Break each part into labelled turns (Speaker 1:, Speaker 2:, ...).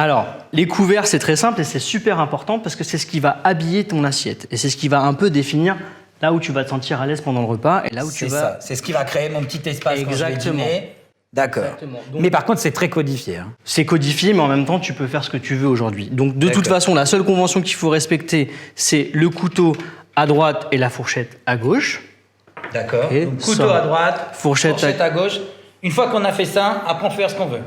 Speaker 1: Alors, les couverts, c'est très simple et c'est super important parce que c'est ce qui va habiller ton assiette. Et c'est ce qui va un peu définir là où tu vas te sentir à l'aise pendant le repas et là où tu vas...
Speaker 2: C'est ça, c'est ce qui va créer mon petit espace quand je vais
Speaker 1: Exactement.
Speaker 2: dîner. D'accord.
Speaker 1: Exactement. Donc-
Speaker 2: Mais par contre, c'est très codifié. Hein.
Speaker 1: C'est codifié, mais en même temps, tu peux faire ce que tu veux aujourd'hui. Donc, de toute façon, la seule convention qu'il faut respecter, c'est le couteau à droite et la fourchette à gauche.
Speaker 2: D'accord.
Speaker 1: Et
Speaker 2: Donc, couteau
Speaker 1: ça.
Speaker 2: à droite,
Speaker 1: Fourchette
Speaker 2: à gauche. Une fois qu'on a fait ça, après on peut faire ce qu'on veut.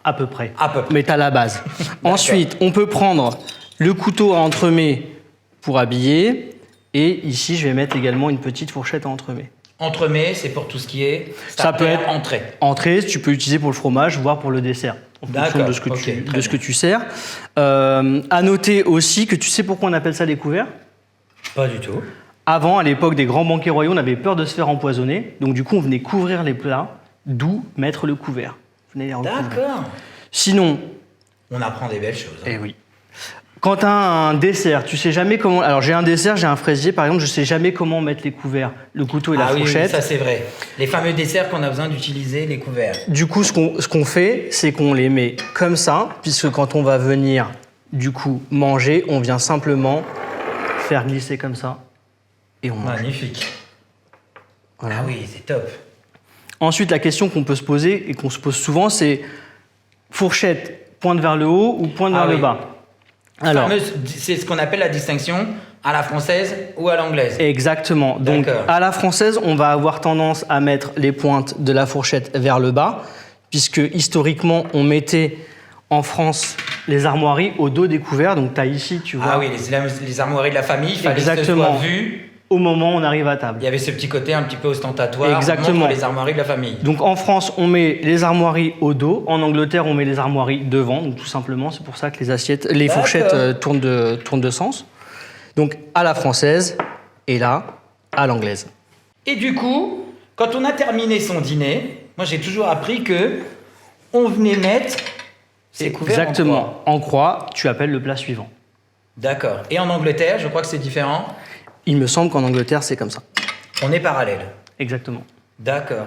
Speaker 1: À peu près.
Speaker 2: À peu près.
Speaker 1: Mais tu as la base. Ensuite, on peut prendre le couteau à entremets pour habiller. Et ici, je vais mettre également une petite fourchette à entremets.
Speaker 2: Entremets, c'est pour tout ce qui est
Speaker 1: Ça peut être
Speaker 2: entrée.
Speaker 1: Entrée, tu peux l'utiliser pour le fromage, voire pour le dessert, en fonction de ce que, tu sers. À noter aussi que tu sais pourquoi on appelle ça des couverts?
Speaker 2: Pas du tout.
Speaker 1: Avant, à l'époque des grands banquets royaux, on avait peur de se faire empoisonner. Donc du coup, on venait couvrir les plats, d'où mettre le couvert. Venez les recouvrir.
Speaker 2: D'accord.
Speaker 1: Sinon,
Speaker 2: On apprend des belles choses. Hein.
Speaker 1: eh oui. Quand tu as un dessert, tu sais jamais comment... Alors j'ai un dessert, j'ai un fraisier par exemple, je sais jamais comment mettre les couverts, le couteau et la fourchette.
Speaker 2: Oui, ça c'est vrai. Les fameux desserts qu'on a besoin d'utiliser, les couverts.
Speaker 1: Du coup, ce qu'on fait, c'est qu'on les met comme ça, puisque quand on va venir du coup manger, on vient simplement faire glisser comme ça et on mange.
Speaker 2: Magnifique.
Speaker 1: Voilà.
Speaker 2: Ah oui, c'est top.
Speaker 1: Ensuite, la question qu'on peut se poser et qu'on se pose souvent, c'est fourchette pointe vers le haut ou pointe vers le bas. Alors,
Speaker 2: c'est ce qu'on appelle la distinction à la française ou à l'anglaise.
Speaker 1: Exactement. Donc, à la française, on va avoir tendance à mettre les pointes de la fourchette vers le bas, puisque historiquement, on mettait en France les armoiries au dos des couverts. Donc, tu as ici, tu vois.
Speaker 2: Ah oui, les armoiries de la famille, il fallait que ce soit vu.
Speaker 1: Au moment où on arrive à table.
Speaker 2: Il y avait ce petit côté un petit peu ostentatoire.
Speaker 1: Exactement.
Speaker 2: Les armoiries de la famille.
Speaker 1: Donc en France, on met les armoiries au dos. En Angleterre, on met les armoiries devant. Donc tout simplement, c'est pour ça que les fourchettes tournent de sens. Donc à la française et là, à l'anglaise.
Speaker 2: Et du coup, quand on a terminé son dîner, moi j'ai toujours appris que on venait mettre ses couverts
Speaker 1: Exactement. En croix, tu appelles le plat suivant.
Speaker 2: D'accord. Et en Angleterre, je crois que c'est différent.
Speaker 1: Il me semble qu'en Angleterre, c'est comme ça.
Speaker 2: On est parallèle.
Speaker 1: Exactement.
Speaker 2: D'accord.